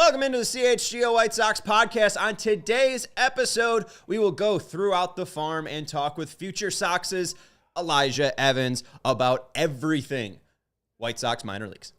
Welcome into the CHGO White Sox podcast. On today's episode, we will go throughout the farm and talk with future Sox's Elijah Evans about everything White Sox minor leagues.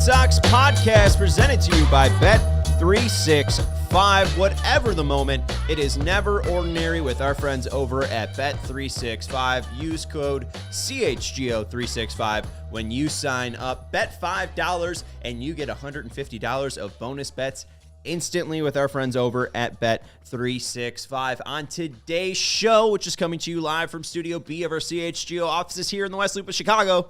Sox podcast presented to you by Bet365. Whatever the moment, it is never ordinary with our friends over at Bet365. Use code CHGO365 when you sign up. Bet $5 and you get $150 of bonus bets instantly with our friends over at Bet365. On today's show, which is coming to you live from Studio B of our CHGO offices here in the West Loop of Chicago,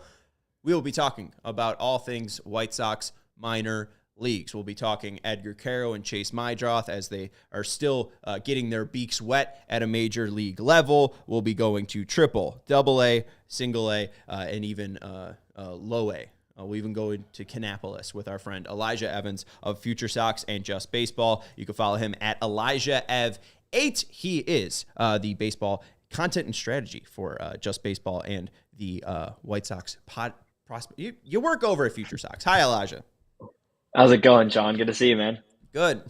we will be talking about all things White Sox minor leagues. We'll be talking Edgar Quero and Chase Meidroth as they are still getting their beaks wet at a major league level. We'll be going to triple, double A, single A, and even low A. We'll even go into Kannapolis with our friend Elijah Evans of Future Sox and Just Baseball. You can follow him at ElijahEv8. He is the baseball content and strategy for Just Baseball and the White Sox prospect. You work over at Future Sox. Hi, Elijah. How's it going, John? Good to see you, man. Good.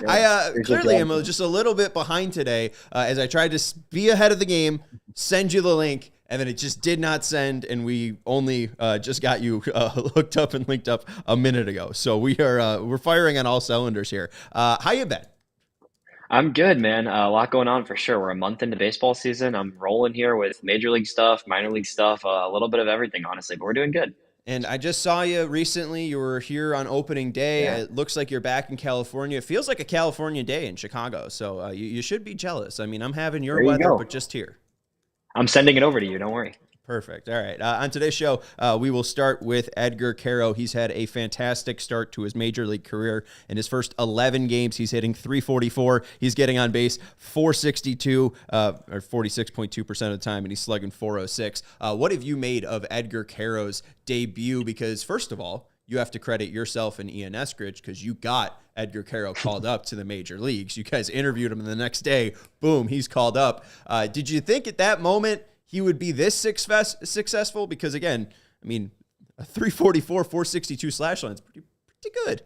I clearly am just a little bit behind today as I tried to be ahead of the game, send you the link, and then it just did not send, and we only just got you hooked up and linked up a minute ago. So we're firing on all cylinders here. How you been? I'm good, man. A lot going on for sure. We're a month into baseball season. I'm rolling here with major league stuff, minor league stuff, a little bit of everything, honestly, but we're doing good. And I just saw you recently. You were here on opening day. Yeah. It looks like you're back in California. It feels like a California day in Chicago. So you should be jealous. I mean, I'm having your weather, but just here. I'm sending it over to you. Don't worry. Perfect. All right. On today's show, we will start with Edgar Quero. He's had a fantastic start to his major league career. In his first 11 games, he's hitting .344. He's getting on base .462, or 46.2% of the time, and he's slugging .406. What have you made of Edgar Quero's debut? Because first of all, you have to credit yourself and Ian Eskridge because you got Edgar Quero called up to the major leagues. You guys interviewed him, and the next day, boom, he's called up. Did you think at that moment he would be this successful? Because again, I mean, a .344, .462 slash line is pretty good.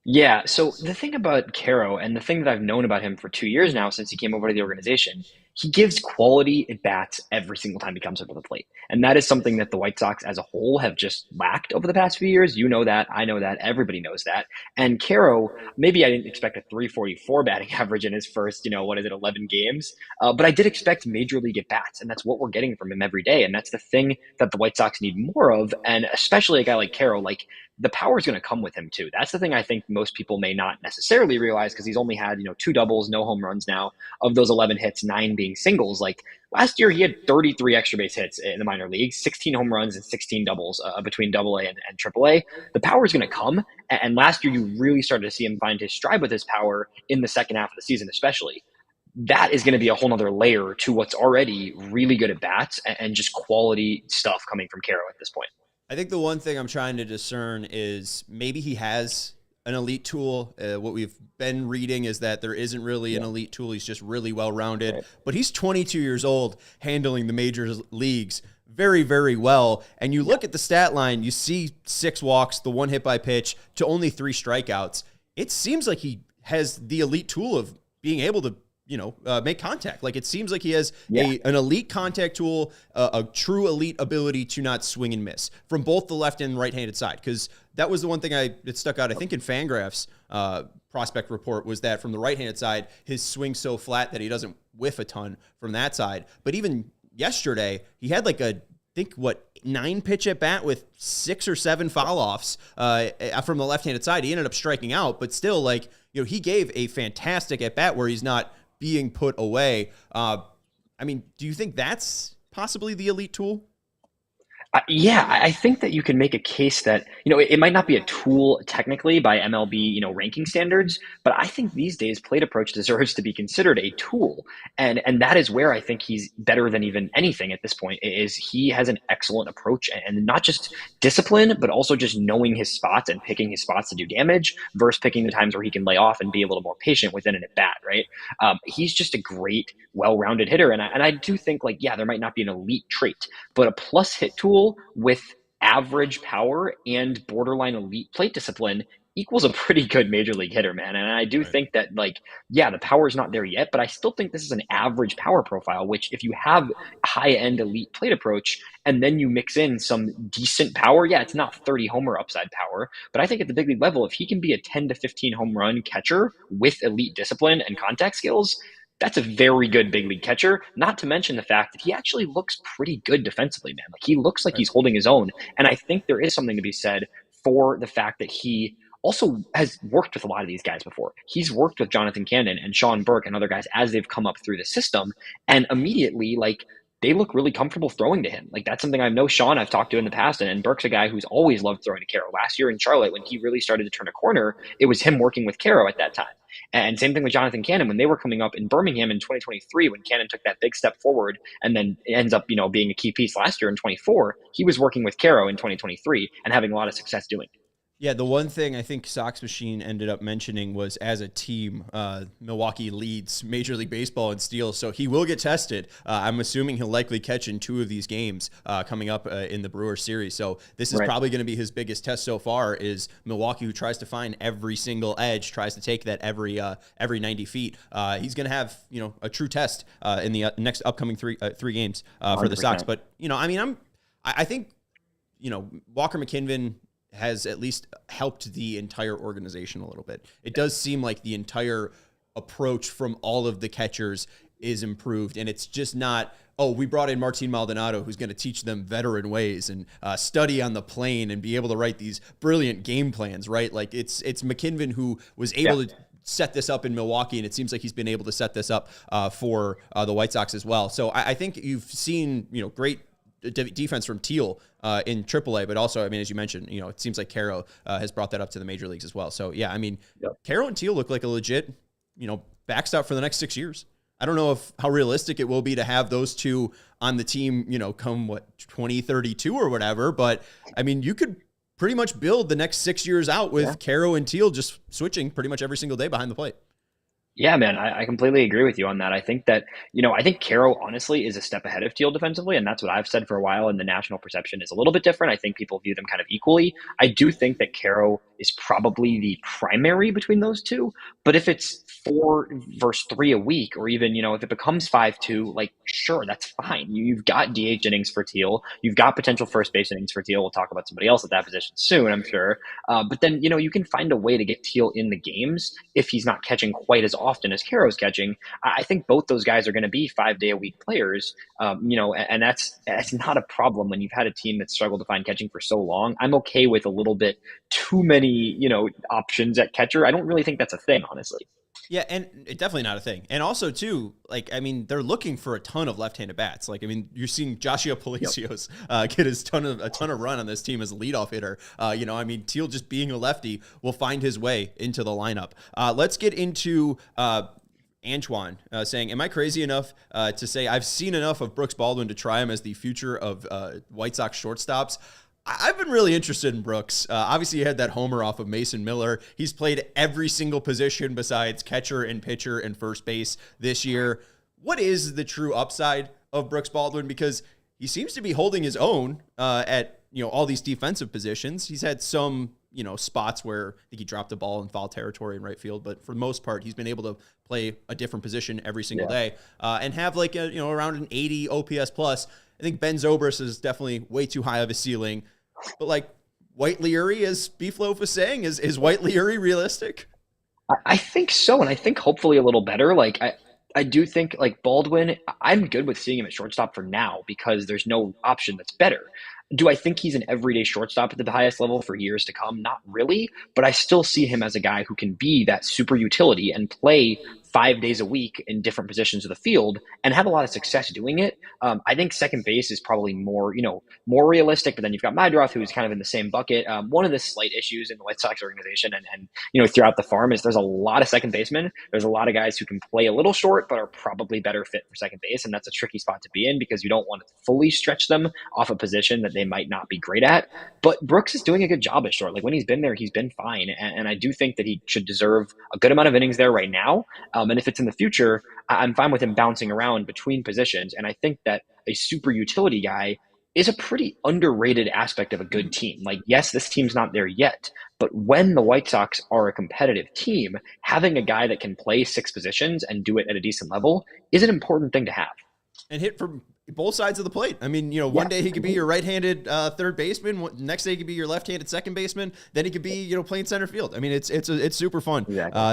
Yeah, so the thing about Quero, and the thing that I've known about him for 2 years now since he came over to the organization, he gives quality at bats every single time he comes up to the plate. And that is something that the White Sox as a whole have just lacked over the past few years. You know that, I know that, everybody knows that. And Quero, maybe I didn't expect a .344 batting average in his first, 11 games. But I did expect major league at bats, and that's what we're getting from him every day. And that's the thing that the White Sox need more of, and especially a guy like Quero, the power is going to come with him too. That's the thing I think most people may not necessarily realize because he's only had, 2 doubles, no home runs now. Of those 11 hits, 9 being singles. Last year, he had 33 extra base hits in the minor leagues, 16 home runs and 16 doubles between AA and AAA. The power is going to come. And last year, you really started to see him find his stride with his power in the second half of the season, especially. That is going to be a whole nother layer to what's already really good at bats and just quality stuff coming from Quero at this point. I think the one thing I'm trying to discern is maybe he has an elite tool. What we've been reading is that there isn't really an elite tool. He's just really well-rounded. Right. But he's 22 years old, handling the major leagues very, very well. And you look at the stat line, you see 6 walks, the 1 hit by pitch, to only 3 strikeouts. It seems like he has the elite tool of being able to make contact. It seems like he has an elite contact tool, a true elite ability to not swing and miss from both the left and right-handed side. Because that was the one thing that stuck out, I think, in Fangraphs prospect report, was that from the right-handed side, his swing's so flat that he doesn't whiff a ton from that side. But even yesterday, he had 9 pitch at bat with 6 or 7 foul offs from the left-handed side. He ended up striking out, but still, he gave a fantastic at bat where he's not being put away. I mean, do you think that's possibly the elite tool? Yeah, I think that you can make a case that, it might not be a tool technically by MLB, ranking standards, but I think these days plate approach deserves to be considered a tool. And that is where I think he's better than even anything at this point is he has an excellent approach and not just discipline, but also just knowing his spots and picking his spots to do damage versus picking the times where he can lay off and be a little more patient within an at bat, right? He's just a great, well-rounded hitter. And I do think like, yeah, there might not be an elite trait, but a plus hit tool with average power and borderline elite plate discipline equals a pretty good major league hitter, man. And I do Right. think that, like, yeah, the power is not there yet, but I still think this is an average power profile, which if you have high end elite plate approach and then you mix in some decent power, yeah, it's not 30 homer upside power, but I think at the big league level, if he can be a 10 to 15 home run catcher with elite discipline and contact skills, that's a very good big league catcher. Not to mention the fact that he actually looks pretty good defensively, man. Like he looks like Right. he's holding his own. And I think there is something to be said for the fact that he also has worked with a lot of these guys before. He's worked with Jonathan Cannon and Sean Burke and other guys as they've come up through the system. And immediately, like, they look really comfortable throwing to him. Like that's something I know Sean I've talked to in the past, and Burke's a guy who's always loved throwing to Quero. Last year in Charlotte, when he really started to turn a corner, it was him working with Quero at that time. And same thing with Jonathan Cannon when they were coming up in Birmingham in 2023, when Cannon took that big step forward and then ends up, being a key piece last year in 24. He was working with Quero in 2023 and having a lot of success doing it. Yeah, the one thing I think Sox Machine ended up mentioning was as a team, Milwaukee leads Major League Baseball in steals, so he will get tested. I'm assuming he'll likely catch in 2 of these games coming up in the Brewers series. So this is Right. probably going to be his biggest test so far is Milwaukee, who tries to find every single edge, tries to take that every 90 feet. He's going to have a true test in the next upcoming three games for the Sox. 100%. But I think Walker McKinven has at least helped the entire organization a little bit. It does seem like the entire approach from all of the catchers is improved, and it's just not, oh, we brought in Martin Maldonado, who's going to teach them veteran ways and study on the plane and be able to write these brilliant game plans, right? Like it's McKinven who was able to set this up in Milwaukee, and it seems like he's been able to set this up for the White Sox as well. So I think you've seen, great defense from Teal in AAA, but also, I mean, as you mentioned, it seems like Quero has brought that up to the major leagues as well. So yeah, I mean, Quero and Teal look like a legit, backstop for the next 6 years. I don't know how realistic it will be to have those two on the team, come 2032 or whatever. But I mean, you could pretty much build the next 6 years out with Quero and Teal just switching pretty much every single day behind the plate. Yeah, man, I completely agree with you on that. I think that, I think Quero honestly is a step ahead of Teal defensively, and that's what I've said for a while, and the national perception is a little bit different. I think people view them kind of equally. I do think that Quero is probably the primary between those two, but if it's 4 versus 3 a week, or even, if it becomes 5-2, like, sure, that's fine. You've got DH innings for Teal. You've got potential first base innings for Teal. We'll talk about somebody else at that position soon, I'm sure. But then, you can find a way to get Teal in the games if he's not catching quite as often as Quero's catching. I think both those guys are going to be 5-day-a-week players, and that's not a problem when you've had a team that's struggled to find catching for so long. I'm okay with a little bit too many, options at catcher. I don't really think that's a thing, honestly. Yeah, and it's definitely not a thing. And also, too, like, I mean, they're looking for a ton of left-handed bats. Like, I mean, you're seeing Joshua Palacios get a ton of run on this team as a leadoff hitter. I mean, Teal just being a lefty will find his way into the lineup. Let's get into Antoine saying, am I crazy enough to say I've seen enough of Brooks Baldwin to try him as the future of White Sox shortstops? I've been really interested in Brooks. Obviously, he had that homer off of Mason Miller. He's played every single position besides catcher and pitcher and first base this year. What is the true upside of Brooks Baldwin? Because he seems to be holding his own at all these defensive positions. He's had some spots where I think he dropped the ball in foul territory in right field, but for the most part, he's been able to play a different position every single day and have like around an 80 OPS plus. I think Ben Zobrist is definitely way too high of a ceiling, but like White Leary, as Beefloaf was saying, is White Leary realistic? I think so, and I think hopefully a little better. Like I do think like Baldwin, I'm good with seeing him at shortstop for now because there's no option that's better. Do I think he's an everyday shortstop at the highest level for years to come? Not really, but I still see him as a guy who can be that super utility and play 5 days a week in different positions of the field and have a lot of success doing it. I think second base is probably more realistic, but then you've got Meidroth, who's kind of in the same bucket. One of the slight issues in the White Sox organization and throughout the farm is there's a lot of second basemen. There's a lot of guys who can play a little short, but are probably better fit for second base. And that's a tricky spot to be in because you don't want to fully stretch them off a position that they might not be great at. But Brooks is doing a good job at short. Like when he's been there, he's been fine. And I do think that he should deserve a good amount of innings there right now. And if it's in the future, I'm fine with him bouncing around between positions. And I think that a super utility guy is a pretty underrated aspect of a good team. Like, yes, this team's not there yet, but when the White Sox are a competitive team, having a guy that can play 6 positions and do it at a decent level is an important thing to have. And hit from both sides of the plate. I mean, one day he could be your right-handed third baseman. Next day he could be your left-handed second baseman. Then he could be, playing center field. I mean, it's super fun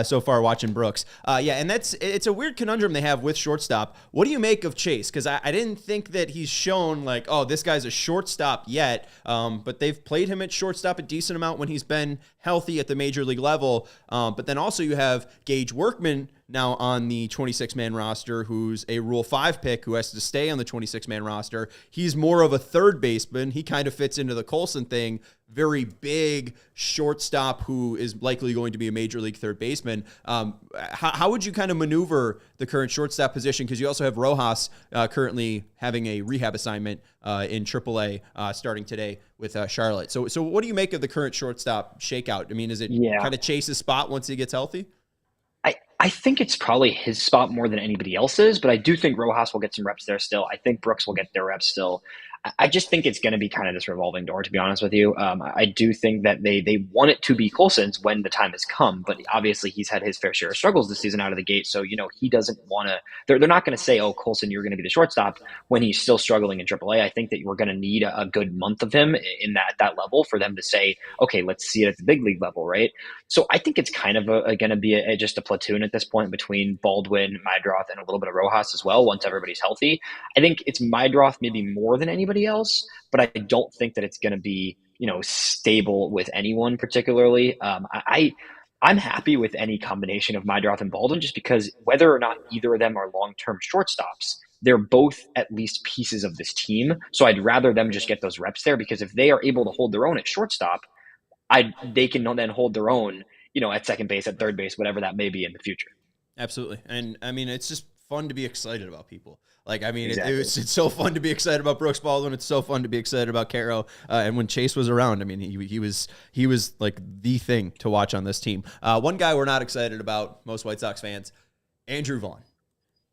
so far watching Brooks. And it's a weird conundrum they have with shortstop. What do you make of Chase? Because I didn't think that he's shown like, oh, this guy's a shortstop yet. But they've played him at shortstop a decent amount when he's been healthy at the major league level. But then also you have Gage Workman now on the 26-man roster, who's a Rule 5 pick who has to stay on the 26-man roster. He's more of a third baseman. He kind of fits into the Colson thing. Very big shortstop who is likely going to be a major league third baseman. How would you kind of maneuver the current shortstop position? Because you also have Rojas currently having a rehab assignment in AAA starting today with Charlotte. So what do you make of the current shortstop shakeout? I mean, is it kind of Chase's spot once he gets healthy? I think it's probably his spot more than anybody else's, but I do think Rojas will get some reps there still. I think Brooks will get their reps still. I just think it's going to be kind of this revolving door, to be honest with you. I do think that they want it to be Colson's when the time has come, but obviously he's had his fair share of struggles this season out of the gate. So, he doesn't want to, they're not going to say, oh, Colson, you're going to be the shortstop when he's still struggling in AAA. I think that we're going to need a good month of him in that level for them to say, okay, let's see it at the big league level, right? So I think it's kind of going to be just a platoon at this point between Baldwin, Meidroth, and a little bit of Rojas as well once everybody's healthy. I think it's Meidroth maybe more than anybody else, but I don't think that it's going to be, stable with anyone particularly. I'm happy with any combination of Meidroth and Baldwin just because whether or not either of them are long-term shortstops, they're both at least pieces of this team. So I'd rather them just get those reps there because if they are able to hold their own at shortstop, they can then hold their own, at second base, at third base, whatever that may be in the future. Absolutely. And I mean, it's just fun to be excited about people. Like, I mean, exactly. It's so fun to be excited about Brooks Baldwin. It's so fun to be excited about Quero. And when Chase was around, I mean, he was like the thing to watch on this team. One guy we're not excited about, most White Sox fans, Andrew Vaughn.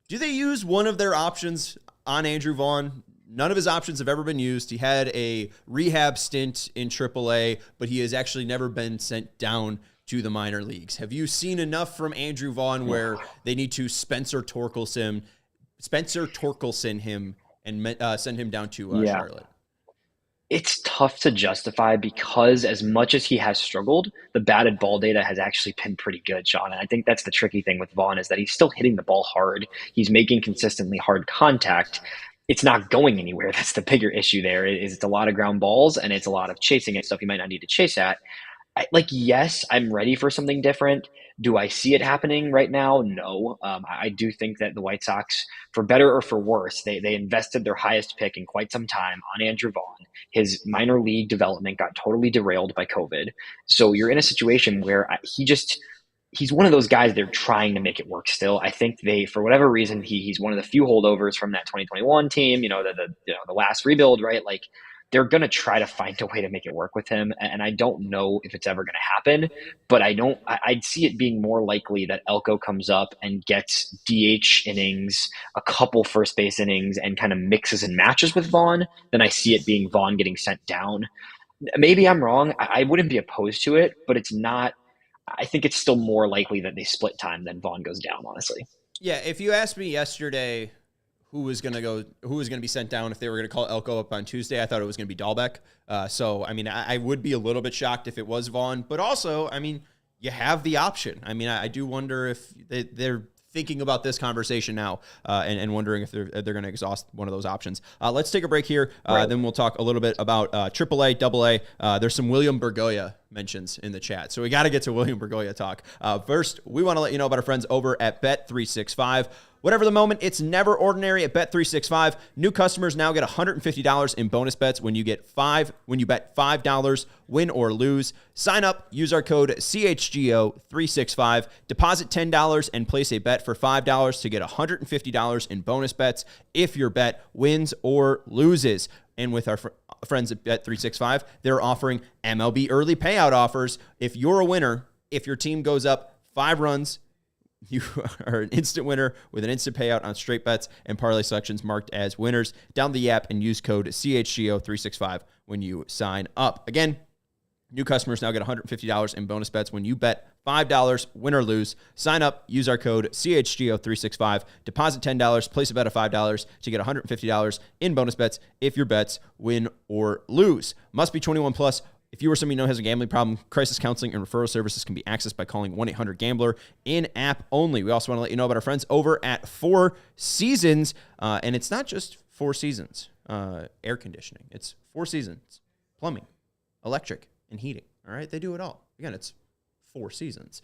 Do they use one of their options on Andrew Vaughn? None of his options have ever been used. He had a rehab stint in AAA, but he has actually never been sent down to the minor leagues. Have you seen enough from Andrew Vaughn where they need to Spencer Torkelson him and send him down to Charlotte? It's tough to justify because as much as he has struggled, the batted ball data has actually been pretty good, Sean. And I think that's the tricky thing with Vaughn is that he's still hitting the ball hard. He's making consistently hard contact. It's not going anywhere. That's the bigger issue there. It's a lot of ground balls and it's a lot of chasing at stuff you might not need to chase at. Yes, I'm ready for something different. Do I see it happening right now? No. I do think that the White Sox, for better or for worse, they invested their highest pick in quite some time on Andrew Vaughn. His minor league development got totally derailed by COVID. So you're in a situation where he's one of those guys they're trying to make it work still. I think for whatever reason, he's one of the few holdovers from that 2021 team, the last rebuild, right? Like, they're going to try to find a way to make it work with him. And I don't know if it's ever going to happen, but I'd see it being more likely that Elko comes up and gets DH innings, a couple first base innings, and kind of mixes and matches with Vaughn than I see it being Vaughn getting sent down. Maybe I'm wrong. I wouldn't be opposed to it, but it's not. I think it's still more likely that they split time than Vaughn goes down, honestly. Yeah, if you asked me yesterday who was going to be sent down if they were going to call Elko up on Tuesday, I thought it was going to be Dahlbeck. So, I mean, I would be a little bit shocked if it was Vaughn. But also, I mean, you have the option. I mean, I do wonder if they're thinking about this conversation now and wondering if they're going to exhaust one of those options. Let's take a break here. Right. Then we'll talk a little bit about AAA, AA. There's some William Bergolla mentions in the chat, so we got to get to William Bergolla talk. First, we want to let you know about our friends over at Bet365. Whatever the moment, it's never ordinary at Bet365. New customers now get $150 in bonus bets when you bet $5, win or lose. Sign up, use our code CHGO365, deposit $10 and place a bet for $5 to get $150 in bonus bets if your bet wins or loses. And with our friends at Bet365, they're offering MLB early payout offers. If you're a winner, if your team goes up 5 runs, you are an instant winner with an instant payout on straight bets and parlay selections marked as winners. Download the app and use code CHGO365 when you sign up. Again, new customers now get $150 in bonus bets when you bet $5, win or lose. Sign up, use our code CHGO365, deposit $10, place a bet of $5 to get $150 in bonus bets if your bets win or lose. Must be 21 plus. If you or somebody you know has a gambling problem, crisis counseling and referral services can be accessed by calling 1-800-GAMBLER in-app only. We also want to let you know about our friends over at Four Seasons. And it's not just Four Seasons air conditioning. It's Four Seasons plumbing, electric, and heating. All right? They do it all. Again, it's Four Seasons.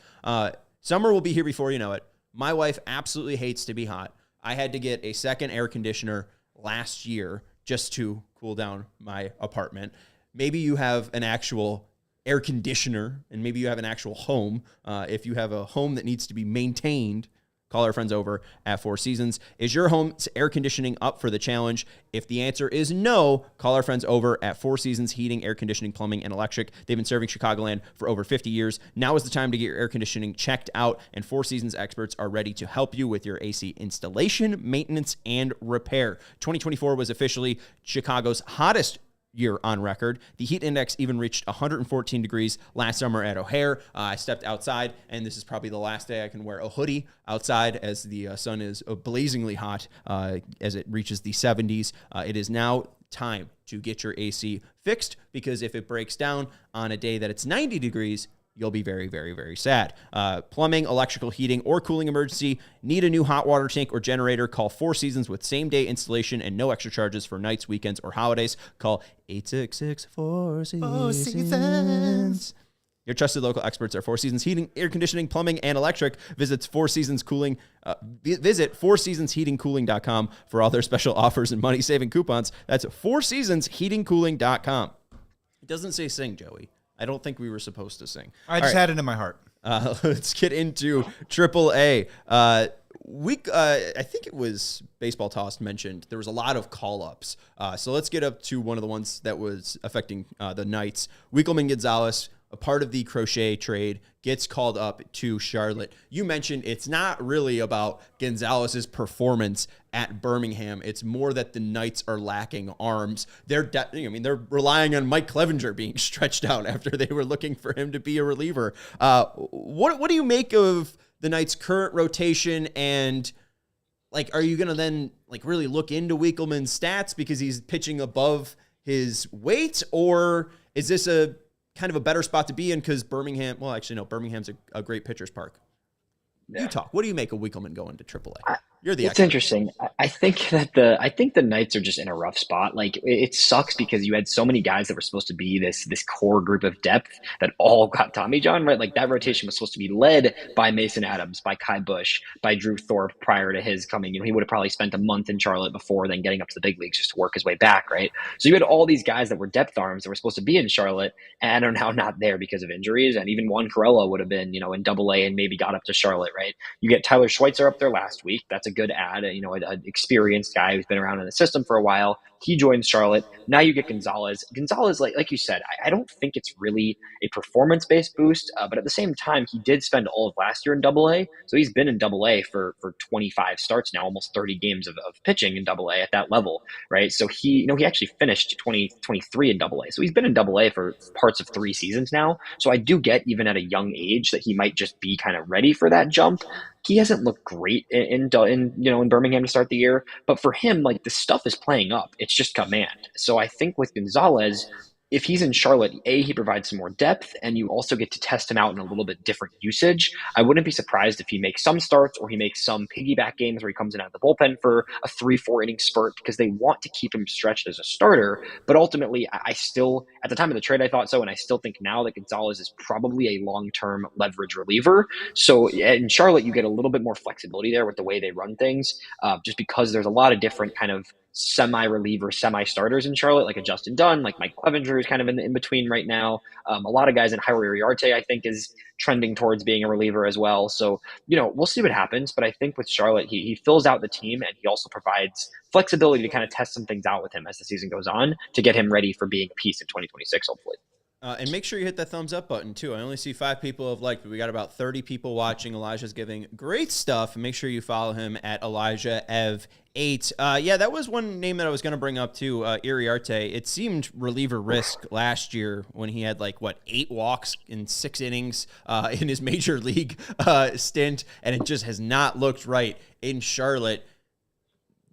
Summer will be here before you know it. My wife absolutely hates to be hot. I had to get a second air conditioner last year just to cool down my apartment. Maybe you have an actual air conditioner, and maybe you have an actual home. If you have a home that needs to be maintained, call our friends over at Four Seasons. Is your home's air conditioning up for the challenge? If the answer is no, call our friends over at Four Seasons Heating, Air Conditioning, Plumbing, and Electric. They've been serving Chicagoland for over 50 years. Now is the time to get your air conditioning checked out, and Four Seasons experts are ready to help you with your AC installation, maintenance, and repair. 2024 was officially Chicago's hottest year on record. The heat index even reached 114 degrees last summer at O'Hare. I stepped outside, and this is probably the last day I can wear a hoodie outside as the sun is blazingly hot as it reaches the 70s. It is now time to get your AC fixed, because if it breaks down on a day that it's 90 degrees, you'll be very, very, very sad. Plumbing, electrical, heating, or cooling emergency, need a new hot water tank or generator, call Four Seasons with same-day installation and no extra charges for nights, weekends, or holidays. Call 866-4-SEASONS. Your trusted local experts are Four Seasons Heating, Air Conditioning, Plumbing, and Electric. Visit Four Seasons FourSeasonsHeatingCooling.com for all their special offers and money-saving coupons. That's FourSeasonsHeatingCooling.com. It doesn't say sing, Joey. I don't think we were supposed to sing. I just had it in my heart. Let's get into AAA. I think it was Baseball Toss mentioned there was a lot of call-ups. So let's get up to one of the ones that was affecting the Knights. Wikelman Gonzalez, a part of the Crochet trade, gets called up to Charlotte. You mentioned it's not really about Gonzalez's performance at Birmingham. It's more that the Knights are lacking arms. They're relying on Mike Clevenger being stretched out after they were looking for him to be a reliever. What do you make of the Knights' current rotation, and are you going to then really look into Wikelman's stats because he's pitching above his weight, or is this a kind of a better spot to be in because Birmingham, well, actually, no, Birmingham's a great pitcher's park. Yeah. You talk. What do you make of Wikelman going to AAA? You're the It's expert. interesting. I think the Knights are just in a rough spot. It sucks because you had so many guys that were supposed to be this core group of depth that all got Tommy John, right? That rotation was supposed to be led by Mason Adams, by Kai Bush, by Drew Thorpe prior to his coming. He would have probably spent a month in Charlotte before then getting up to the big leagues just to work his way back, right? So you had all these guys that were depth arms that were supposed to be in Charlotte and are now not there because of injuries. And even Juan Corella would have been, in AA and maybe got up to Charlotte, right? You get Tyler Schweitzer up there last week. That's a good add, an experienced guy who's been around in the system for a while. He joins Charlotte. Now you get Gonzalez. Gonzalez, like you said, I don't think it's really a performance-based boost, but at the same time, he did spend all of last year in AA, so he's been in AA for 25 starts now, almost 30 games of pitching in AA at that level, right? So he actually finished 2023 in AA, so he's been in AA for parts of 3 seasons now. So I do get, even at a young age, that he might just be kind of ready for that jump. He hasn't looked great in Birmingham to start the year, but for him, the stuff is playing up. It's just command. So I think with Gonzalez, if he's in Charlotte, he provides some more depth, and you also get to test him out in a little bit different usage. I wouldn't be surprised if he makes some starts or he makes some piggyback games where he comes in out of the bullpen for a 3-4 inning spurt because they want to keep him stretched as a starter. But ultimately, I still, at the time of the trade, I thought so, and I still think now that Gonzalez is probably a long-term leverage reliever. So in Charlotte, you get a little bit more flexibility there with the way they run things, just because there's a lot of different kind of semi-reliever, semi-starters in Charlotte, like a Justin Dunn, like Mike Clevenger is kind of in the in-between right now. A lot of guys in Jairo Uriarte, I think, is trending towards being a reliever as well. So, we'll see what happens. But I think with Charlotte, he fills out the team, and he also provides flexibility to kind of test some things out with him as the season goes on to get him ready for being a piece in 2026, hopefully. And make sure you hit that thumbs up button, too. I only see 5 people have liked, but we got about 30 people watching. Elijah's giving great stuff. And make sure you follow him at Elijah Ev 8. Yeah, that was one name that I was going to bring up, too, Iriarte. It seemed reliever risk last year when he had, 8 walks in 6 innings in his major league stint, and it just has not looked right in Charlotte.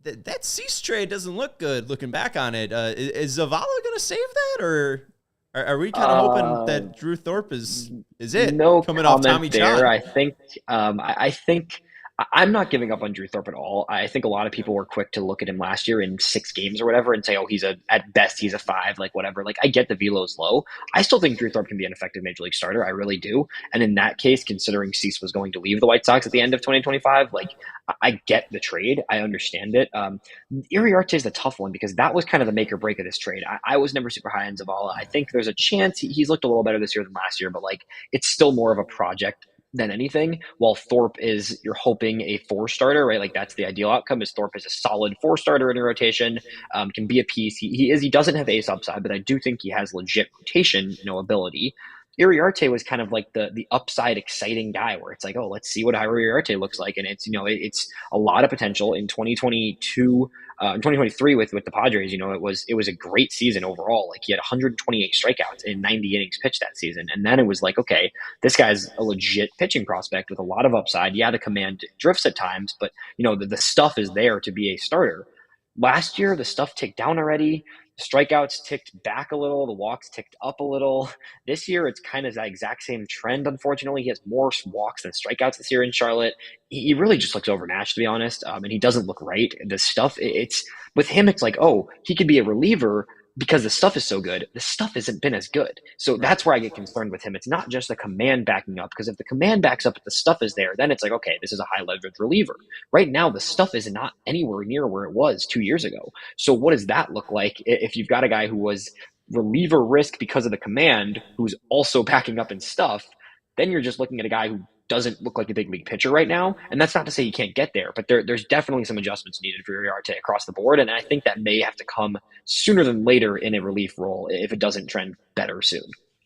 That Cease trade doesn't look good looking back on it. Is Zavala going to save that, or... Are we kind of hoping that Drew Thorpe is it? No coming off Tommy there. John? I think I'm not giving up on Drew Thorpe at all. I think a lot of people were quick to look at him last year in 6 games or whatever and say, oh, at best he's a 5, whatever. I get the velo's low. I still think Drew Thorpe can be an effective major league starter. I really do. And in that case, considering Cease was going to leave the White Sox at the end of 2025, I get the trade. I understand it. Iriarte is the tough one because that was kind of the make or break of this trade. I was never super high on Zavala. I think there's a chance he's looked a little better this year than last year, but it's still more of a project than anything, while Thorpe is, you're hoping, a 4 starter, right? That's the ideal outcome, is Thorpe is a solid 4 starter in a rotation, can be a piece. He doesn't have ace upside, but I do think he has legit rotation, ability. Iriarte was kind of the upside exciting guy where it's oh, let's see what Iriarte looks like. And it's, it's a lot of potential in 2022, in 2023 with the Padres, it was a great season overall. He had 128 strikeouts in 90 innings pitched that season. And then it was okay, this guy's a legit pitching prospect with a lot of upside. Yeah, the command drifts at times, but the stuff is there to be a starter. Last year, the stuff ticked down already. The strikeouts ticked back a little. The walks ticked up a little. This year, it's kind of that exact same trend, unfortunately. He has more walks than strikeouts this year in Charlotte. He really just looks overmatched, to be honest, and he doesn't look right. The stuff, with him, it's oh, he could be a reliever because the stuff is so good. The stuff hasn't been as good. So that's where I get concerned with him. It's not just the command backing up, because if the command backs up but the stuff is there, then it's okay, this is a high leverage reliever. Right now, the stuff is not anywhere near where it was 2 years ago. So what does that look like if you've got a guy who was reliever risk because of the command, who's also backing up in stuff? Then you're just looking at a guy who doesn't look like a big league pitcher right now. And that's not to say he can't get there, but there's definitely some adjustments needed for Iriarte across the board. And I think that may have to come sooner than later in a relief role if it doesn't trend better soon.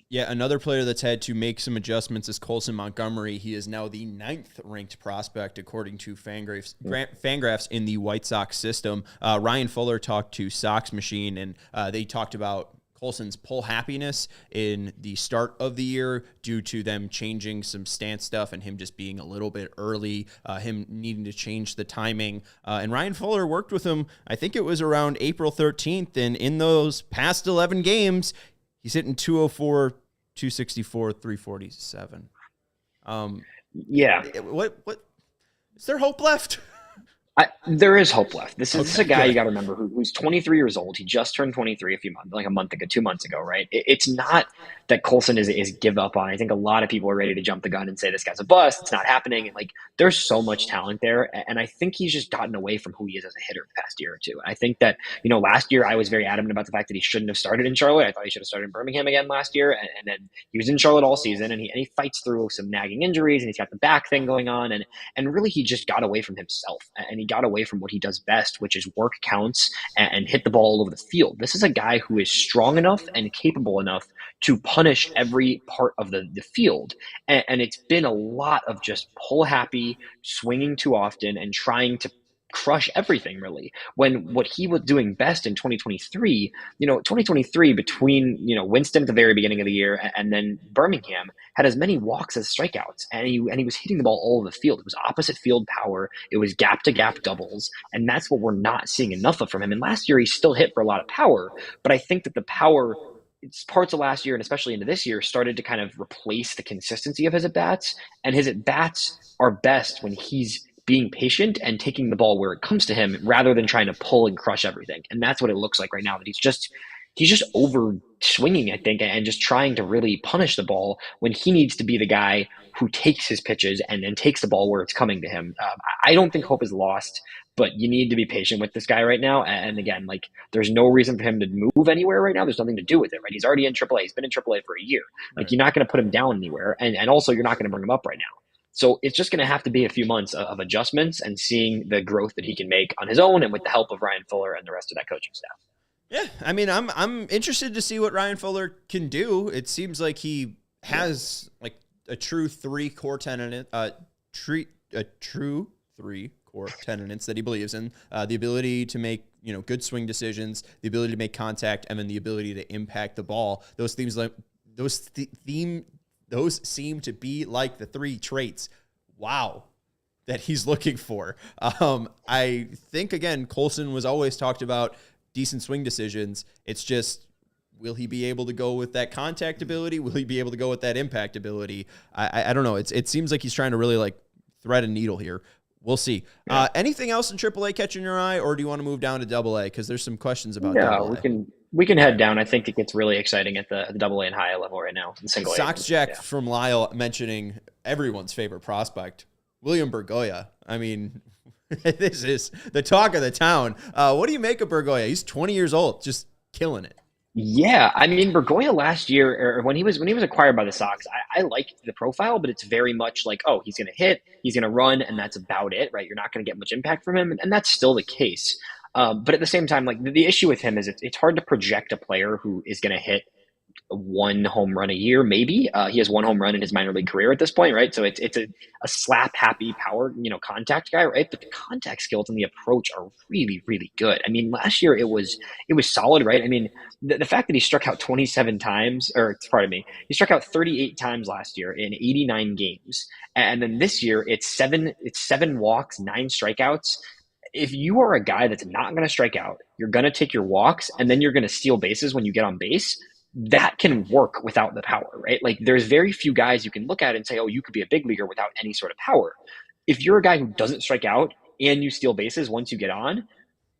Yeah, another player that's had to make some adjustments is Colson Montgomery. He is now the 9th ranked prospect according to Fangraphs in the White Sox system. Ryan Fuller talked to Sox Machine, and they talked about Colson's pull happiness in the start of the year due to them changing some stance stuff and him just being a little bit early, him needing to change the timing. And Ryan Fuller worked with him, I think it was around April 13th, and in those past 11 games, he's hitting 204, 264, 347. Yeah. What is there hope left? There is hope left. This is a guy you got to remember who's 23 years old. He just turned 23 a month ago, 2 months ago, right? It's not that Colson is give up on. I think a lot of people are ready to jump the gun and say this guy's a bust. It's not happening. And there's so much talent there. And I think he's just gotten away from who he is as a hitter the past year or two. I think that, last year I was very adamant about the fact that he shouldn't have started in Charlotte. I thought he should have started in Birmingham again last year. And then he was in Charlotte all season, and he fights through some nagging injuries, and he's got the back thing going on. And really he just got away from himself, and he got away from what he does best, which is work counts and hit the ball all over the field. This is a guy who is strong enough and capable enough to punish every part of the field. And it's been a lot of just pull happy, swinging too often, and trying to crush everything, really. When what he was doing best in 2023, 2023 between, Winston at the very beginning of the year and then Birmingham had as many walks as strikeouts. And he was hitting the ball all over the field. It was opposite field power. It was gap to gap doubles. And that's what we're not seeing enough of from him. And last year he still hit for a lot of power, but I think that the power it's parts of last year and especially into this year started to kind of replace the consistency of his at bats. And his at bats are best when he's being patient and taking the ball where it comes to him rather than trying to pull and crush everything. And that's what it looks like right now, that he's just over swinging, I think, and just trying to really punish the ball when he needs to be the guy who takes his pitches and then takes the ball where it's coming to him. I don't think hope is lost, but you need to be patient with this guy right now. And again, like, there's no reason for him to move anywhere right now. There's nothing to do with it, right? He's already in AAA. He's been in AAA for a year. Like, Right. you're not going to put him down anywhere. And also, you're not going to bring him up right now. So it's just going to have to be a few months of adjustments and seeing the growth that he can make on his own and with the help of Ryan Fuller and the rest of that coaching staff. Yeah, I mean, I'm interested to see what Ryan Fuller can do. It seems like he has like a true three core tenet, a true three core tenets that he believes in: the ability to make good swing decisions, the ability to make contact, and then the ability to impact the ball. Those themes like those seem to be like the three traits. Wow. That he's looking for. I think again, Colson was always talked about decent swing decisions. It's just, will he be able to go with that contact ability? Will he be able to go with that impact ability? I don't know. It seems like he's trying to really like thread a needle here. We'll see. Yeah. Anything else in AAA catching your eye, or do you want to move down to AA? Because there's some questions about Yeah, AA. we can head down. I think it gets really exciting at the AA and high level right now. Single Sox A. Jack Yeah. from Lyle mentioning everyone's favorite prospect, William Bergolla. I mean, this is the talk of the town. What do you make of Bergolla? He's 20 years old, just killing it. Yeah, I mean, Bergolla last year, or when he was acquired by the Sox, I liked the profile, but it's very much like, oh, he's going to hit, he's going to run, and that's about it, right? You're not going to get much impact from him, and that's still the case. But at the same time, like, the issue with him is it's hard to project a player who is going to hit one home run a year, maybe. He has one home run in his minor league career at this point, right? So it's a slap happy power, contact guy, right? But the contact skills and the approach are really, really good. I mean, last year it was solid, right? I mean, the fact that he struck out 27 times, or pardon me, he struck out 38 times last year in 89 games, and then this year it's seven walks, nine strikeouts. If you are a guy that's not going to strike out, you're going to take your walks, and then you're going to steal bases when you get on base, that can work without the power, right? Like, there's very few guys you can look at and say, oh, you could be a big leaguer without any sort of power. If you're a guy who doesn't strike out and you steal bases once you get on,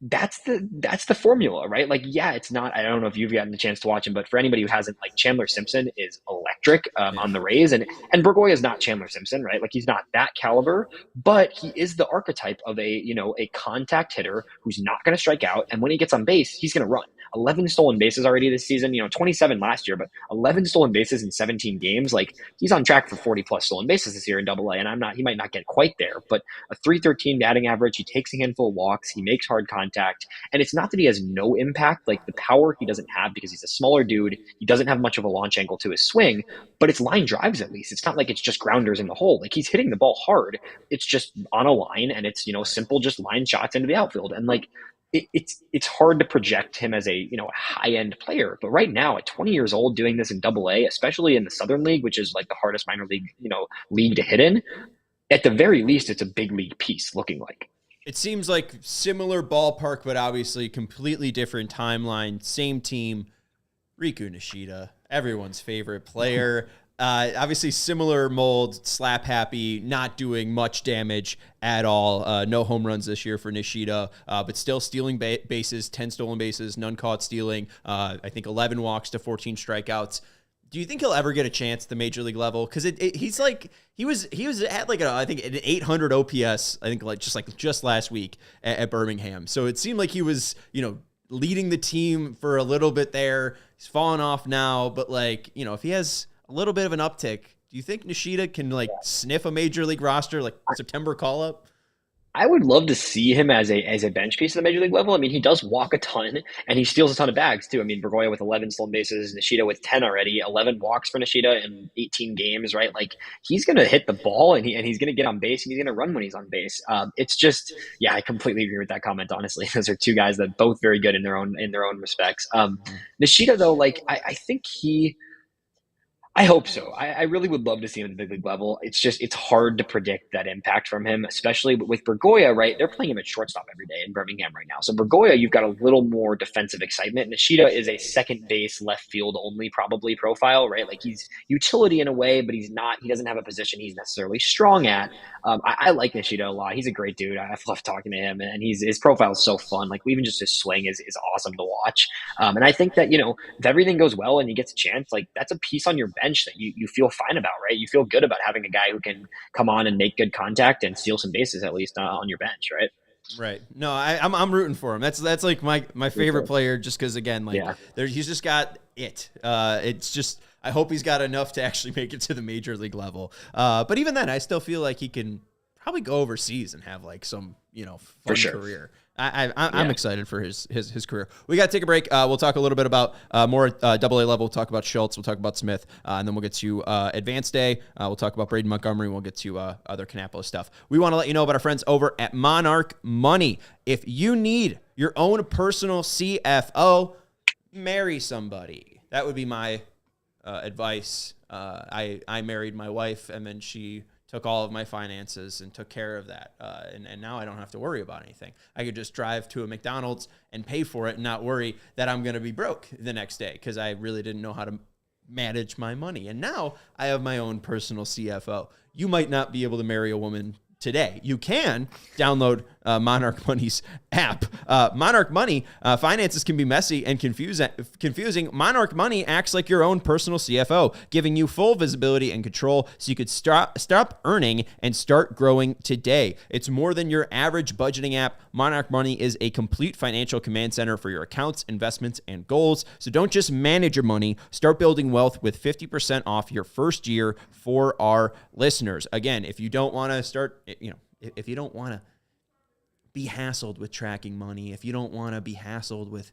that's the formula, right? Like, yeah, it's not. I don't know if you've gotten the chance to watch him, but for anybody who hasn't, like, Chandler Simpson is electric Yeah. on the Rays, and Bergolla is not Chandler Simpson, right? Like, he's not that caliber, but he is the archetype of a contact hitter who's not going to strike out, and when he gets on base, he's going to run. 11 stolen bases already this season, 27 last year, but 11 stolen bases in 17 games. Like, he's on track for 40 plus stolen bases this year in AA, and he might not get quite there, but a 313 batting average. He takes a handful of walks. He makes hard contact. And it's not that he has no impact. Like, the power he doesn't have because he's a smaller dude. He doesn't have much of a launch angle to his swing, but it's line drives at least. It's not like it's just grounders in the hole. Like, he's hitting the ball hard. It's just on a line, and it's, simple, just line shots into the outfield. And, like, it's hard to project him as a high end player, but right now at 20 years old doing this in AA, especially in the Southern League, which is like the hardest minor league league to hit in, at the very least it's a big league piece looking like. It seems like similar ballpark, but obviously completely different timeline. Same team, Riku Nishida, everyone's favorite player. Obviously similar mold, slap happy, not doing much damage at all. No home runs this year for Nishida, but still stealing bases, 10 stolen bases, none caught stealing. I think 11 walks to 14 strikeouts. Do you think he'll ever get a chance at the major league level? Because he's like he was at like I think an 800 OPS. I think just last week at Birmingham. So it seemed like he was leading the team for a little bit there. He's fallen off now, but if he has a little bit of an uptick, do you think Nishida can sniff a major league roster, like September call up? I would love to see him as a bench piece at the major league level. I mean, he does walk a ton and he steals a ton of bags too. I mean, Bergolla with 11 stolen bases, Nishida with 10 already, 11 walks for Nishida in 18 games, right? Like, he's going to hit the ball and he's going to get on base and he's going to run when he's on base. It's just, yeah, I completely agree with that comment. Honestly, those are two guys that both very good in their own respects. Nishida though, like, I think I hope so. I really would love to see him at the big league level. It's hard to predict that impact from him, especially with Bergolla, right? They're playing him at shortstop every day in Birmingham right now. So Bergolla, you've got a little more defensive excitement. Nishida is a second base, left field only probably profile, right? Like he's utility in a way, but he doesn't have a position he's necessarily strong at. I like Nishida a lot. He's a great dude. I've loved talking to him, and his profile is so fun. Like even just his swing is awesome to watch. And I think that, if everything goes well and he gets a chance, like that's a piece on your bench that you feel fine about, right? You feel good about having a guy who can come on and make good contact and steal some bases at least on your bench, right? Right. No, I'm rooting for him. That's like my favorite player, just because again, like he's just got it. It's just I hope he's got enough to actually make it to the major league level. But even then, I still feel like he can probably go overseas and have like some fun career. I'm excited for his career. We got to take a break. We'll talk a little bit about more AA level. We'll talk about Schultz. We'll talk about Smith. And then we'll get to Advanced Day. We'll talk about Braden Montgomery. We'll get to other Canapolis stuff. We want to let you know about our friends over at Monarch Money. If you need your own personal CFO, marry somebody. That would be my advice. I married my wife, and then she took all of my finances and took care of that. And now I don't have to worry about anything. I could just drive to a McDonald's and pay for it and not worry that I'm going to be broke the next day because I really didn't know how to manage my money. And now I have my own personal CFO. You might not be able to marry a woman today. You can download Monarch Money's app. Monarch Money, finances can be messy and confusing. Monarch Money acts like your own personal CFO, giving you full visibility and control so you could stop earning and start growing today. It's more than your average budgeting app. Monarch Money is a complete financial command center for your accounts, investments, and goals. So don't just manage your money. Start building wealth with 50% off your first year for our listeners. Again, if you don't want to start, if you don't want to be hassled with tracking money, if you don't want to be hassled with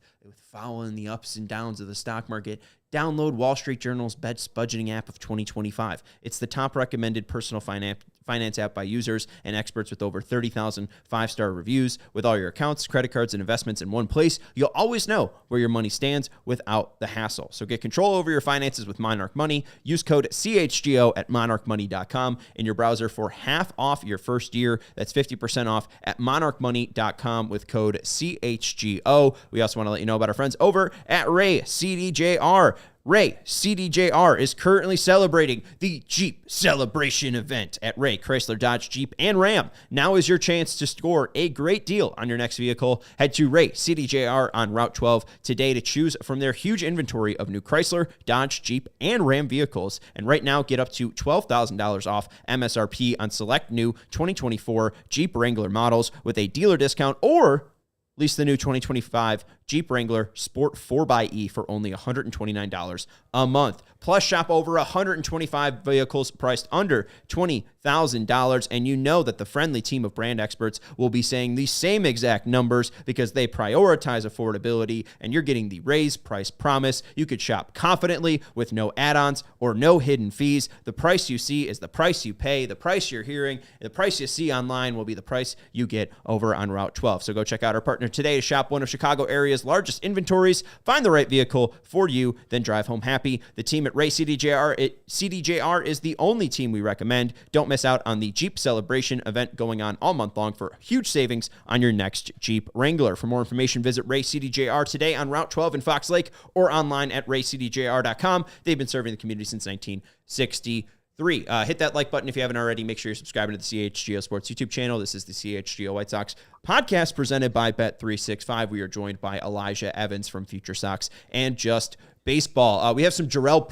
following the ups and downs of the stock market, download Wall Street Journal's Best Budgeting app of 2025. It's the top recommended personal finance app by users and experts with over 30,000 five-star reviews. With all your accounts, credit cards, and investments in one place, you'll always know where your money stands without the hassle. So get control over your finances with Monarch Money. Use code CHGO at monarchmoney.com in your browser for half off your first year. That's 50% off at monarchmoney.com with code CHGO. We also want to let you know about our friends over at Ray CDJR. Ray CDJR is currently celebrating the Jeep Celebration event at Ray Chrysler Dodge Jeep and Ram. Now is your chance to score a great deal on your next vehicle. Head to Ray CDJR on Route 12 today to choose from their huge inventory of new Chrysler, Dodge, Jeep, and Ram vehicles. And right now, get up to $12,000 off MSRP on select new 2024 Jeep Wrangler models with a dealer discount, or lease the new 2025 Jeep Wrangler Sport 4xE for only $129 a month. Plus, shop over 125 vehicles priced under $20,000. And you know that the friendly team of brand experts will be saying the same exact numbers because they prioritize affordability, and you're getting the raised price promise. You could shop confidently with no add-ons or no hidden fees. The price you see is the price you pay. The price you're hearing, the price you see online will be the price you get over on Route 12. So go check out our partner today to shop one of Chicago area's largest inventories, find the right vehicle for you, then drive home happy. The team at Ray CDJR is the only team we recommend. Don't miss out on the Jeep Celebration event going on all month long for huge savings on your next Jeep Wrangler. For more information, visit Ray CDJR today on Route 12 in Fox Lake or online at raycdjr.com. They've been serving the community since 1963. Hit that like button if you haven't already. Make sure you're subscribing to the CHGO Sports YouTube channel. This is the CHGO White Sox podcast presented by Bet365. We are joined by Elijah Evans from Future Sox and Just Baseball. We have some Jeral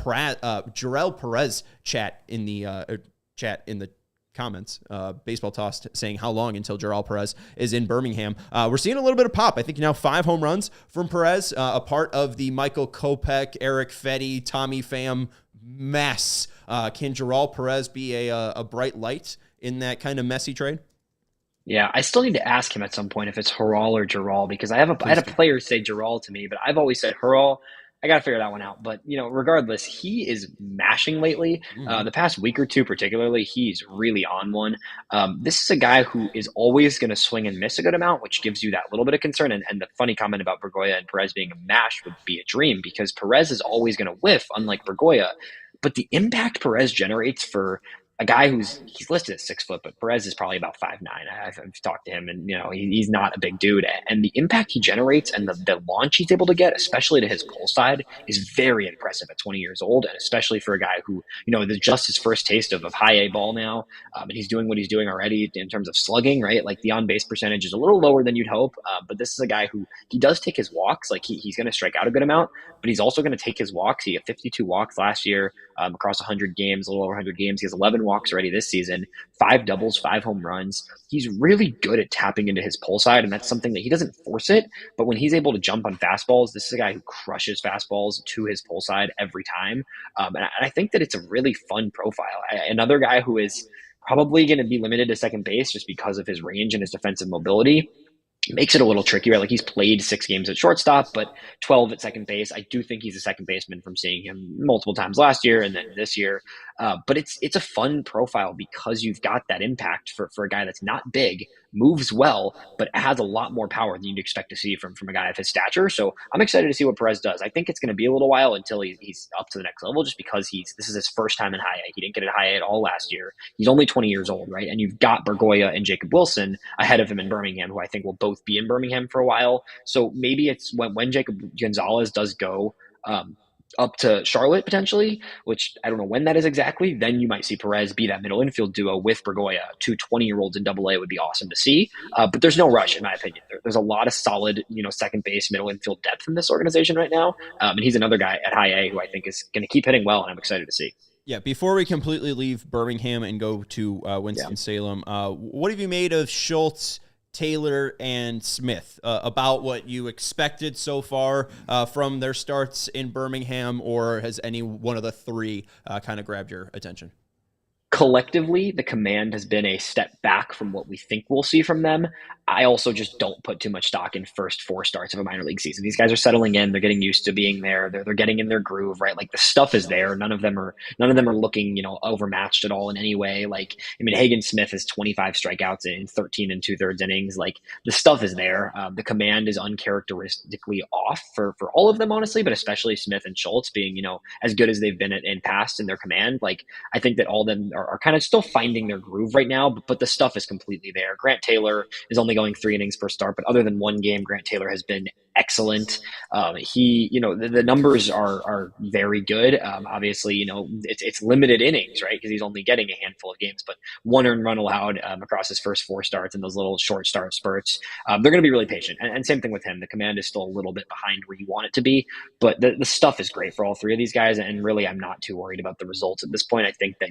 Perez chat in the comments. Baseball Tossed saying how long until Jeral Perez is in Birmingham. We're seeing a little bit of pop. I think now 5 home runs from Perez, a part of the Michael Kopech, Eric Fetty, Tommy Pham mess. Can Jeral Perez be a bright light in that kind of messy trade? Yeah, I still need to ask him at some point if it's Jeral or Jeral, because I had a player say Jeral to me, but I've always said Jeral. I got to figure that one out. But, regardless, he is mashing lately. The past week or two particularly, he's really on one. This is a guy who is always going to swing and miss a good amount, which gives you that little bit of concern. And the funny comment about Bergolla and Perez being a mash would be a dream, because Perez is always going to whiff, unlike Bergolla. But the impact Perez generates for a guy he's listed at 6 foot, but Perez is probably about 5'9". I've talked to him, and he's not a big dude. And the impact he generates and the launch he's able to get, especially to his pull side, is very impressive at 20 years old, and especially for a guy who is just his first taste of high A ball now, and he's doing what he's doing already in terms of slugging. Right, like the on base percentage is a little lower than you'd hope, but this is a guy who he does take his walks. Like he's going to strike out a good amount, but he's also going to take his walks. He had 52 walks last year across 100 games, a little over 100 games. He has 11 walks already this season, 5 doubles, 5 home runs. He's really good at tapping into his pull side, and that's something that he doesn't force it. But when he's able to jump on fastballs, this is a guy who crushes fastballs to his pull side every time. And I think that it's a really fun profile. Another guy who is probably going to be limited to second base just because of his range and his defensive mobility makes it a little tricky, right? Like he's played 6 games at shortstop, but 12 at second base. I do think he's a second baseman from seeing him multiple times last year and then this year. But it's a fun profile because you've got that impact for a guy that's not big, moves well, but has a lot more power than you'd expect to see from a guy of his stature. So I'm excited to see what Perez does. I think it's going to be a little while until he's up to the next level, just because this is his first time in high A. He didn't get it high A at all last year. He's only 20 years old, right? And you've got Bergolla and Jacob Wilson ahead of him in Birmingham, who I think will both be in Birmingham for a while. So maybe it's when Jacob Gonzalez does go up to Charlotte potentially, which I don't know when that is exactly, then you might see Perez be that middle infield duo with Bergolla. 2 20-year-olds in Double A would be awesome to see. But there's no rush, in my opinion. There's a lot of solid, second base, middle infield depth in this organization right now. And he's another guy at high A who I think is going to keep hitting well, and I'm excited to see. Yeah, before we completely leave Birmingham and go to Winston-Salem, what have you made of Schultz, Taylor, and Smith, about what you expected so far from their starts in Birmingham, or has any one of the three kind of grabbed your attention? Collectively, the command has been a step back from what we think we'll see from them. I also just don't put too much stock in first 4 starts of a minor league season. These guys are settling in. They're getting used to being there. They're getting in their groove, right? Like the stuff is there. None of them are looking, overmatched at all in any way. Like, I mean, Hagen Smith has 25 strikeouts in 13 2/3 innings. Like the stuff is there. The command is uncharacteristically off for all of them, honestly, but especially Smith and Schultz being, as good as they've been in past in their command. Like, I think that all of them are kind of still finding their groove right now, but the stuff is completely there. Grant Taylor is only going 3 innings per start, but other than one game, Grant Taylor has been excellent. The numbers are very good. Obviously, it's limited innings, right? Because he's only getting a handful of games, but 1 earned run allowed across his first 4 starts and those little short start spurts. They're going to be really patient. And same thing with him. The command is still a little bit behind where you want it to be, but the stuff is great for all 3 of these guys. And really, I'm not too worried about the results at this point. I think that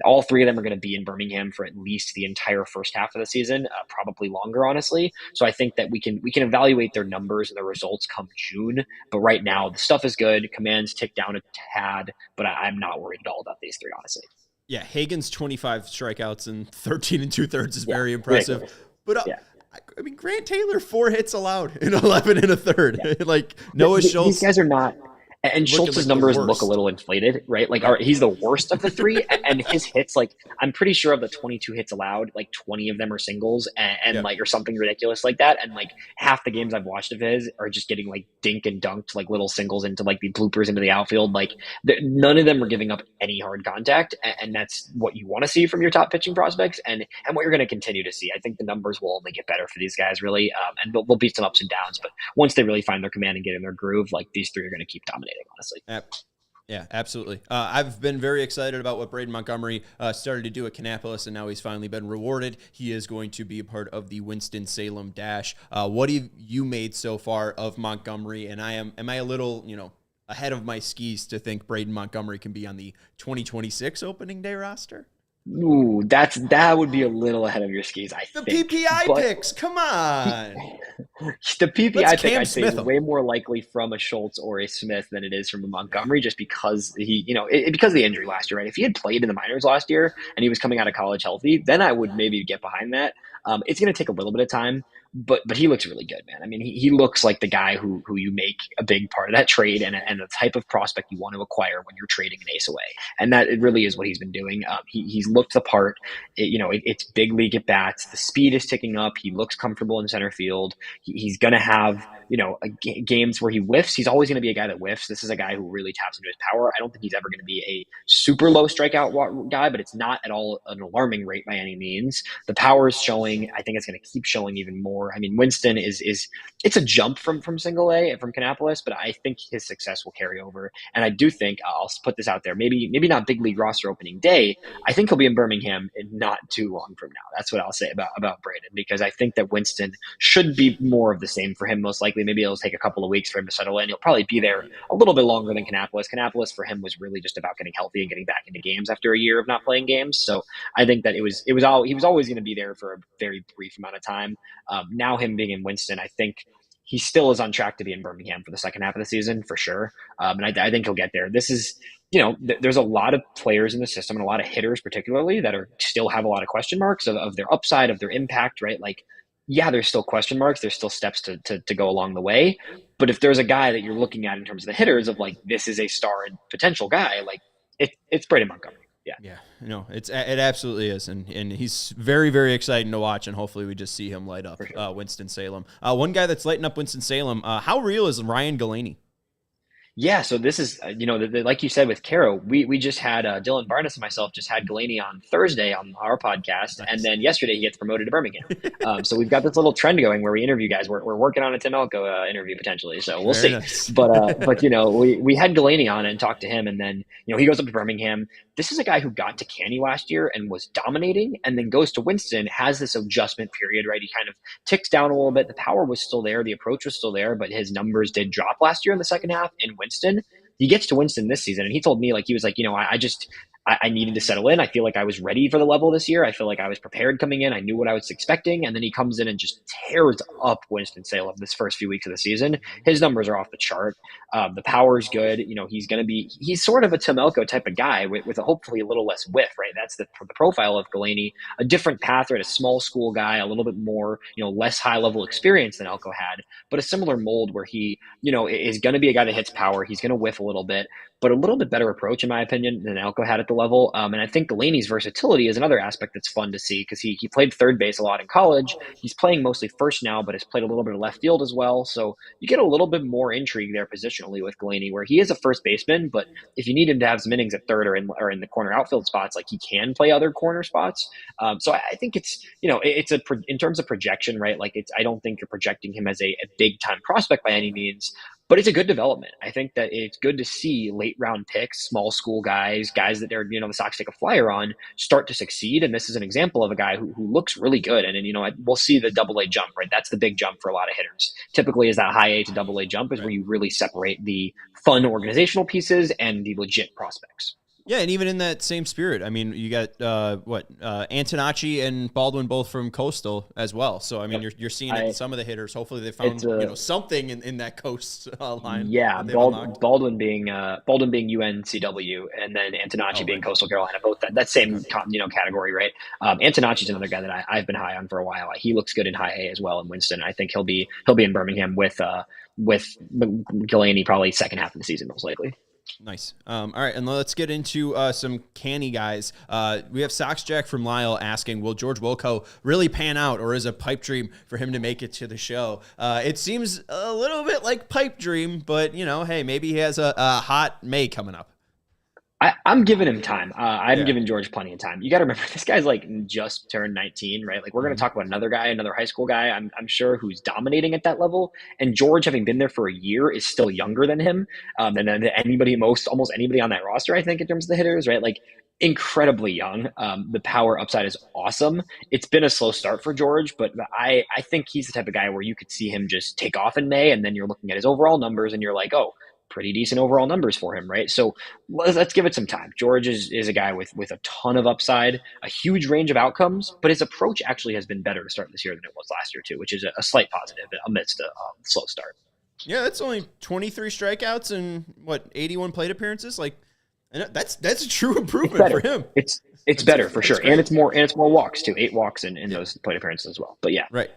all 3 of them are going to be in Birmingham for at least the entire first half of the season, probably longer, honestly. So I think that we can evaluate their numbers and their results come June. But right now, the stuff is good. Commands tick down a tad, but I'm not worried at all about these 3, honestly. Yeah, Hagen's 25 strikeouts and 13 2/3 is very impressive. Ridiculous. But I mean, Grant Taylor, 4 hits allowed in 11 1/3. Yeah. Like Noah Schultz. These guys are not. And Schultz's numbers look a little inflated, right? Like, he's the worst of the 3, and his hits, like, I'm pretty sure of the 22 hits allowed, like 20 of them are singles, or something ridiculous like that. And like half the games I've watched of his are just getting like dink and dunked, like little singles into like the bloopers into the outfield. Like none of them are giving up any hard contact, and that's what you want to see from your top pitching prospects, and what you're going to continue to see. I think the numbers will only get better for these guys, really, and there'll be some ups and downs, but once they really find their command and get in their groove, like these 3 are going to keep dominating. Honestly. Yeah, absolutely. I've been very excited about what Braden Montgomery started to do at Kannapolis, and now he's finally been rewarded. He is going to be a part of the Winston-Salem Dash. What have you made so far of Montgomery? And am I a little, ahead of my skis to think Braden Montgomery can be on the 2026 opening day roster? Ooh, that would be a little ahead of your skis, I think. The PPI picks, come on. The PPI pick, I'd say, is way more likely from a Schultz or a Smith than it is from a Montgomery, just because because of the injury last year, right? If he had played in the minors last year and he was coming out of college healthy, then I would maybe get behind that. It's going to take a little bit of time. but he looks really good, man. I mean, he looks like the guy who you make a big part of that trade and the type of prospect you want to acquire when you're trading an ace away. And that it really is what he's been doing. He's looked the part. It's big league at bats. The speed is ticking up. He looks comfortable in center field. He's going to have games where he whiffs. He's always going to be a guy that whiffs. This is a guy who really taps into his power. I don't think he's ever going to be a super low strikeout guy, but it's not at all an alarming rate by any means. The power is showing. I think it's going to keep showing even more. I mean, Winston is it's a jump from single A from Kannapolis, but I think his success will carry over. And I do think I'll put this out there. Maybe not big league roster opening day. I think he'll be in Birmingham in not too long from now. That's what I'll say about Braden, because I think that Winston should be more of the same for him. Most likely, maybe it'll take a couple of weeks for him to settle in. He'll probably be there a little bit longer than Kannapolis. Kannapolis for him was really just about getting healthy and getting back into games after a year of not playing games. So I think that he was always going to be there for a very brief amount of time. Now him being in Winston, I think he still is on track to be in Birmingham for the second half of the season for sure. And I think he'll get there. This is, there's a lot of players in the system and a lot of hitters particularly that still have a lot of question marks of their upside, of their impact, right? Like, yeah, there's still question marks. There's still steps to go along the way. But if there's a guy that you're looking at in terms of the hitters of like, this is a star and potential guy, like it's Braden Montgomery. Yeah. No, it absolutely is. And he's very, very exciting to watch. And hopefully we just see him light up sure. Winston-Salem. One guy that's lighting up Winston-Salem, how real is Ryan Galaney? Yeah, so this is, like you said with Quero, we just had Dylan Barnes and myself just had Galaney on Thursday on our podcast, nice. And then yesterday he gets promoted to Birmingham. So we've got this little trend going where we interview guys. We're working on a Tim Elko interview potentially, so we'll see. Nice. But we had Galaney on and talked to him, and then he goes up to Birmingham. This is a guy who got to Canny last year and was dominating, and then goes to Winston, has this adjustment period, right? He kind of ticks down a little bit. The power was still there, the approach was still there, but his numbers did drop last year in the second half in Winston. He gets to Winston this season, and he told me, he was like, I needed to settle in. I feel like I was ready for the level this year. I feel like I was prepared coming in. I knew what I was expecting. And then he comes in and just tears up Winston-Salem this first few weeks of the season. His numbers are off the chart. The power is good. He's sort of a Tim Elko type of guy with hopefully a little less whiff, right? That's the profile of Galaney, a different path, right? A small school guy, a little bit more, less high level experience than Elko had, but a similar mold where he, is going to be a guy that hits power. He's going to whiff a little bit, but a little bit better approach, in my opinion, than Elko had at the level. And I think Galaney's versatility is another aspect that's fun to see because he played third base a lot in college. He's playing mostly first now, but has played a little bit of left field as well. So you get a little bit more intrigue there positionally with Galaney, where he is a first baseman, but if you need him to have some innings at third or in the corner outfield spots, like he can play other corner spots. So I think it's, in terms of projection, right? Like I don't think you're projecting him as a big time prospect by any means, but it's a good development. I think that it's good to see late round picks, small school guys that they're, the Sox take a flyer on, start to succeed. And this is an example of a guy who looks really good. And we'll see the double A jump, right? That's the big jump for a lot of hitters. Typically is that high A to double A jump is where you really separate the fun organizational pieces and the legit prospects. Yeah, and even in that same spirit, I mean, you got Antonacci and Baldwin both from Coastal as well. So I mean, you're seeing it in some of the hitters. Hopefully, they found something in that Coast line. Yeah, Baldwin being UNCW, and then Antonacci being Coastal Carolina, both that same category, right? Antonacci's another guy that I've been high on for a while. He looks good in high A as well in Winston. I think he'll be in Birmingham with Galaney probably second half of the season most likely. Nice. All right, and let's get into some canny guys. We have Sox Jack from Lyle asking, will George Wilco really pan out, or is it a pipe dream for him to make it to the show? It seems a little bit like pipe dream, but, hey, maybe he has a hot May coming up. I'm giving him time. I'm giving George plenty of time. You got to remember, this guy's just turned 19, right? Like we're going to talk about another high school guy, I'm sure, who's dominating at that level. And George, having been there for a year, is still younger than him. And then almost anybody on that roster, I think, in terms of the hitters, right? Like incredibly young. The power upside is awesome. It's been a slow start for George, but I think he's the type of guy where you could see him just take off in May, and then you're looking at his overall numbers and you're like, oh, pretty decent overall numbers for him, right? So let's give it some time. George is a guy with a ton of upside, a huge range of outcomes, but his approach actually has been better to start this year than it was last year too, which is a slight positive amidst a slow start. Yeah, that's only 23 strikeouts and 81 plate appearances. Like, that's a true improvement for him. It's better for sure, and it's more walks too. 8 walks in those plate appearances as well. But yeah, right.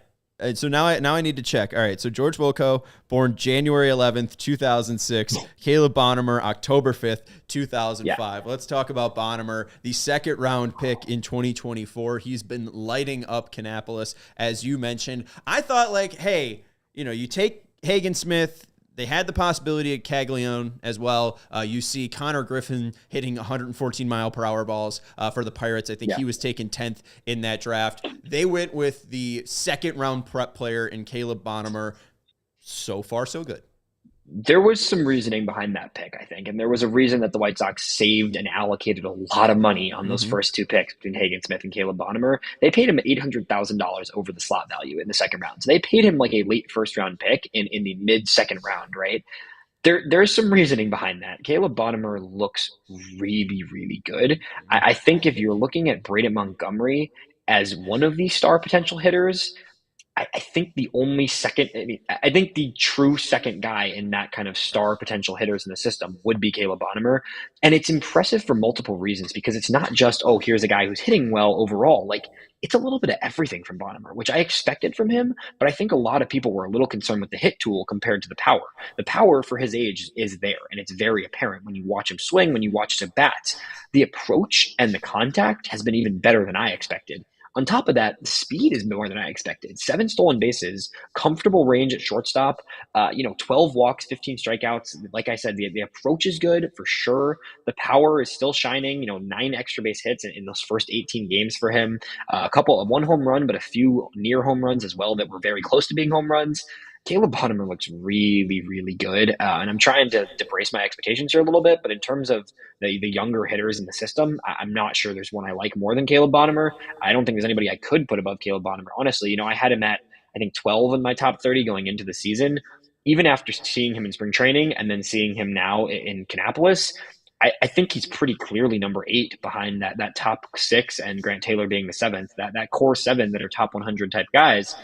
So now I need to check. All right. So George Wilco, born January 11th, 2006. Caleb Bonhomer, October 5th, 2005. Let's talk about Bonhomer, the second round pick in 2024. He's been lighting up Kannapolis, as you mentioned. I thought, like, hey, you take Hagen Smith. They had the possibility of Caglione as well. You see Connor Griffin hitting 114-mile-per-hour balls for the Pirates. I think he was taken 10th in that draft. They went with the second-round prep player in Caleb Bonhomer. So far, so good. There was some reasoning behind that pick, I think, and there was a reason that the White Sox saved and allocated a lot of money on those first two picks between Hagen Smith and Caleb Bonhomer. They paid him $800,000 over the slot value in the second round. So they paid him like a late first-round pick in the mid-second round, right? There's some reasoning behind that. Caleb Bonhomer looks really, really good. I think if you're looking at Braden Montgomery as one of the star potential hitters, I think I think the true second guy in that kind of star potential hitters in the system would be Caleb Bonhomer. And it's impressive for multiple reasons, because it's not just, oh, here's a guy who's hitting well overall. Like, it's a little bit of everything from Bonhomer, which I expected from him, but I think a lot of people were a little concerned with the hit tool compared to the power. The power for his age is there, and it's very apparent when you watch him swing, when you watch him bat. The approach and the contact has been even better than I expected. On top of that, the speed is more than I expected. 7 stolen bases, comfortable range at shortstop, 12 walks, 15 strikeouts. Like I said, the approach is good for sure. The power is still shining, 9 extra base hits in those first 18 games for him. One home run, but a few near home runs as well that were very close to being home runs. Caleb Bonhomer looks really, really good, and I'm trying to brace my expectations here a little bit, but in terms of the younger hitters in the system, I'm not sure there's one I like more than Caleb Bonhomer. I don't think there's anybody I could put above Caleb Bonhomer, honestly. I had him at, I think, 12 in my top 30 going into the season. Even after seeing him in spring training and then seeing him now in Kannapolis, I think he's pretty clearly number 8 behind that top 6 and Grant Taylor being the 7th, that core 7 that are top 100 type guys.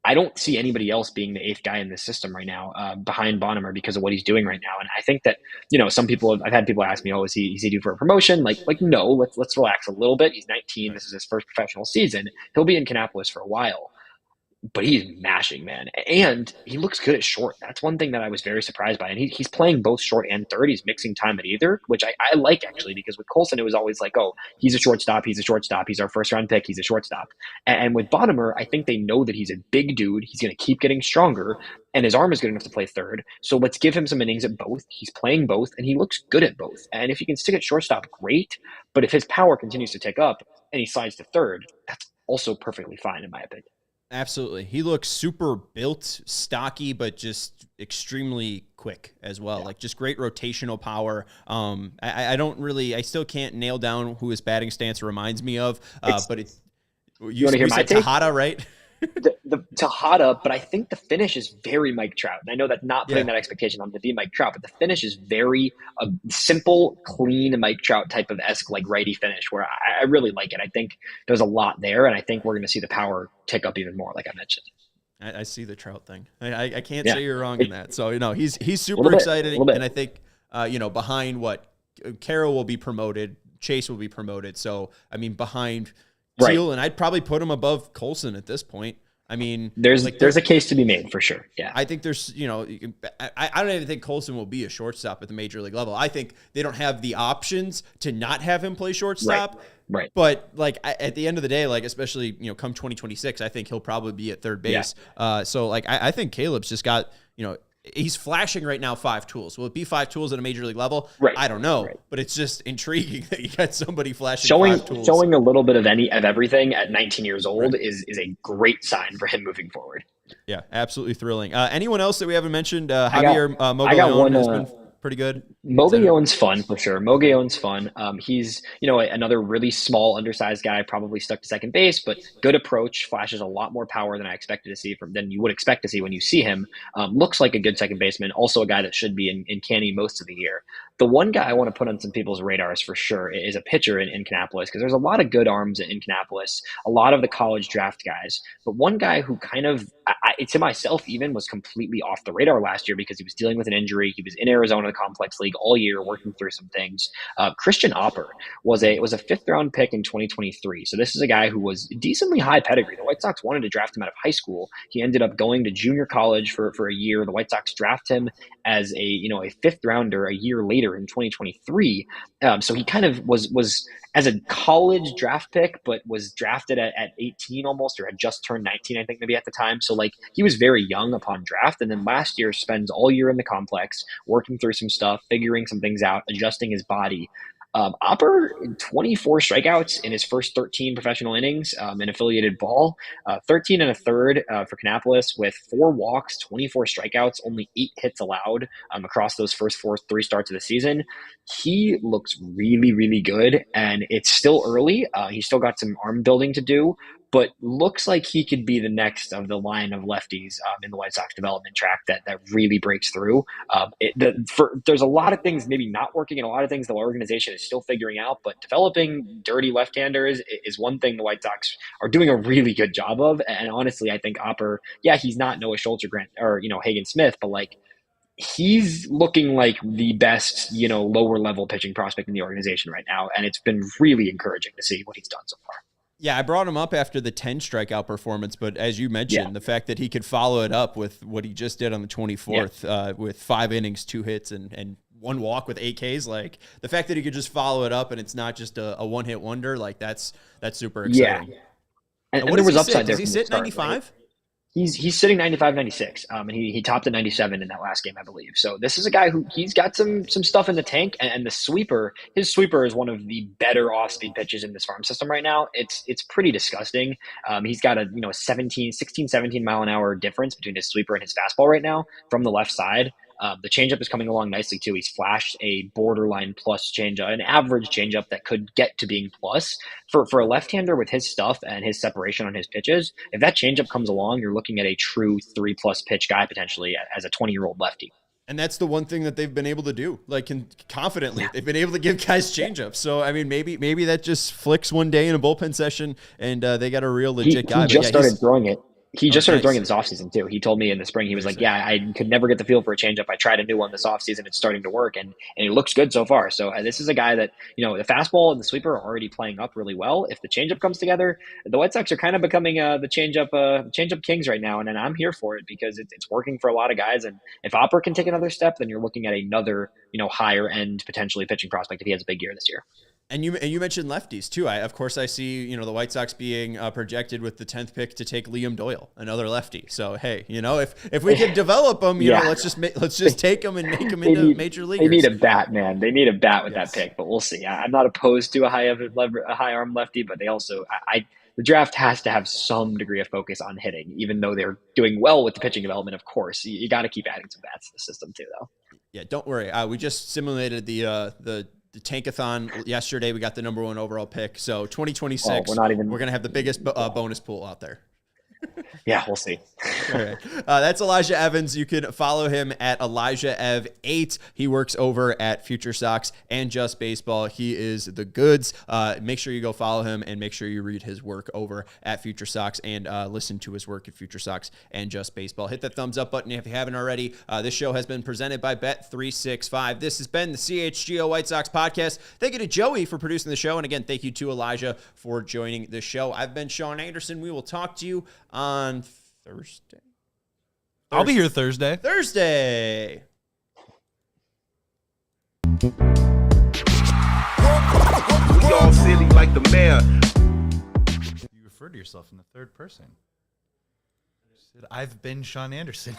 I don't see anybody else being the 8th guy in this system right now behind Bonhomer because of what he's doing right now. And I think that, I've had people ask me, oh, is he due for a promotion? Like no, let's relax a little bit. He's 19. This is his first professional season. He'll be in Kannapolis for a while. But he's mashing, man. And he looks good at short. That's one thing that I was very surprised by. And he's playing both short and third. He's mixing time at either, which I like, actually, because with Colson, it was always like, oh, he's a shortstop. He's our first round pick. He's a shortstop. And with Bonhomer, I think they know that he's a big dude. He's going to keep getting stronger, and his arm is good enough to play third. So let's give him some innings at both. He's playing both, and he looks good at both. And if he can stick at shortstop, great. But if his power continues to tick up and he slides to third, that's also perfectly fine, in my opinion. Absolutely. He looks super built, stocky, but just extremely quick as well. Yeah. Like, just great rotational power. I still can't nail down who his batting stance reminds me of, but it's, you want to hear my take? Tejada, right? the Tejada, but I think the finish is very Mike Trout. And I know that's not putting that expectation on to be Mike Trout, but the finish is very simple, clean Mike Trout type of esque, like righty finish, where I really like it. I think there's a lot there, and I think we're going to see the power tick up even more, like I mentioned. I see the Trout thing. I can't say you're wrong in that. So, he's super excited, and I think, behind what Quero will be promoted, Chase will be promoted. So, behind Teal, and I'd probably put him above Colson at this point. There's a case to be made for sure. Yeah, I think there's, I don't even think Colson will be a shortstop at the major league level. I think they don't have the options to not have him play shortstop. Right. But at the end of the day, especially, come 2026, I think he'll probably be at third base. Yeah. I think Caleb's just got, he's flashing right now 5 tools. Will it be 5 tools at a major league level? Right. I don't know, but it's just intriguing that you got somebody flashing 5 tools. Showing a little bit of everything at 19 years old is a great sign for him moving forward. Yeah, absolutely thrilling. Anyone else that we haven't mentioned? Javier Mogollon has been pretty good. Mogollon's fun for sure. Mogollon's fun. He's, another really small, undersized guy, probably stuck to second base, but good approach, flashes a lot more power than I expected to see than you would expect to see when you see him. Looks like a good second baseman, also a guy that should be in Canny most of the year. The one guy I want to put on some people's radars for sure is a pitcher in Kannapolis, because there's a lot of good arms in Kannapolis, a lot of the college draft guys, but one guy who kind of, to myself even, was completely off the radar last year because he was dealing with an injury. He was in Arizona of the complex league all year, working through some things. Christian Opper was a fifth round pick in 2023. So this is a guy who was decently high pedigree. The White Sox wanted to draft him out of high school. He ended up going to junior college for a year. The White Sox draft him as a fifth rounder a year later in 2023. So he kind of was as a college draft pick, but was drafted at 18 almost, or had just turned 19, I think maybe at the time. So like he was very young upon draft. And then last year spends all year in the complex, working through some stuff, figuring some things out, adjusting his body. Opper, 24 strikeouts in his first 13 professional innings in affiliated ball, 13 and a third for Kannapolis with 4 walks, 24 strikeouts, only 8 hits allowed across those first 3 starts of the season. He looks really, really good, and it's still early. He's still got some arm building to do, but looks like he could be the next of the line of lefties in the White Sox development track that really breaks through. There's a lot of things maybe not working and a lot of things the organization is still figuring out, but developing dirty left-handers is one thing the White Sox are doing a really good job of. And honestly, I think Opper, he's not Noah Schultz or Hagen Smith, but like, he's looking like the best, lower level pitching prospect in the organization right now. And it's been really encouraging to see what he's done so far. Yeah, I brought him up after the 10 strikeout performance, but as you mentioned, the fact that he could follow it up with what he just did on the 24th with 5 innings, 2 hits, and 1 walk with 8 Ks, like the fact that he could just follow it up and it's not just a one-hit wonder, like that's super exciting. Yeah. And there was upside there. Does he sit 95? Right? He's sitting 95, 96. And he topped at 97 in that last game, I believe. So this is a guy who he's got some stuff in the tank, and the sweeper, his sweeper is one of the better off-speed pitches in this farm system right now. It's pretty disgusting. He's got a 16, 17 mile an hour difference between his sweeper and his fastball right now from the left side. The changeup is coming along nicely too. He's flashed a borderline plus changeup, an average changeup that could get to being plus. For a left-hander with his stuff and his separation on his pitches, if that changeup comes along, you're looking at a true 3+ pitch guy potentially as a 20-year-old lefty. And that's the one thing that they've been able to do, like confidently. They've been able to give guys changeups. So I mean, maybe that just flicks one day in a bullpen session, and they got a real legit guy. He just started throwing it. He just started throwing it this offseason, too. He told me in the spring, he was like, I could never get the feel for a changeup. I tried a new one this offseason. It's starting to work, and it looks good so far. So this is a guy that, the fastball and the sweeper are already playing up really well. If the changeup comes together, the White Sox are kind of becoming the changeup kings right now, and I'm here for it because it's working for a lot of guys. And if Opper can take another step, then you're looking at another, higher-end, potentially pitching prospect if he has a big year this year. And you mentioned lefties too. Of course I see the White Sox being projected with the 10th pick to take Liam Doyle, another lefty. So hey, if we can develop them, let's just take them and make them into major leaguers. They need a bat, man. They need a bat with that pick, but we'll see. I'm not opposed to a high arm lefty, but they also the draft has to have some degree of focus on hitting, even though they're doing well with the pitching development. Of course, you got to keep adding some bats to the system too, though. Yeah, don't worry. We just simulated the Tankathon yesterday. We got the number 1 overall pick. So 2026, we're going to have the biggest bonus pool out there. Yeah, we'll see. All right. That's Elijah Evans. You can follow him at ElijahEv8. He works over at Future Sox and Just Baseball. He is the goods. Make sure you go follow him and make sure you read his work over at Future Sox and listen to his work at Future Sox and Just Baseball. Hit that thumbs up button if you haven't already. This show has been presented by Bet365. This has been the CHGO White Sox podcast. Thank you to Joey for producing the show. And again, thank you to Elijah for joining the show. I've been Sean Anderson. We will talk to you on Thursday. I'll be here Thursday. We all silly like the mayor. You referred to yourself in the third person. I've been Sean Anderson.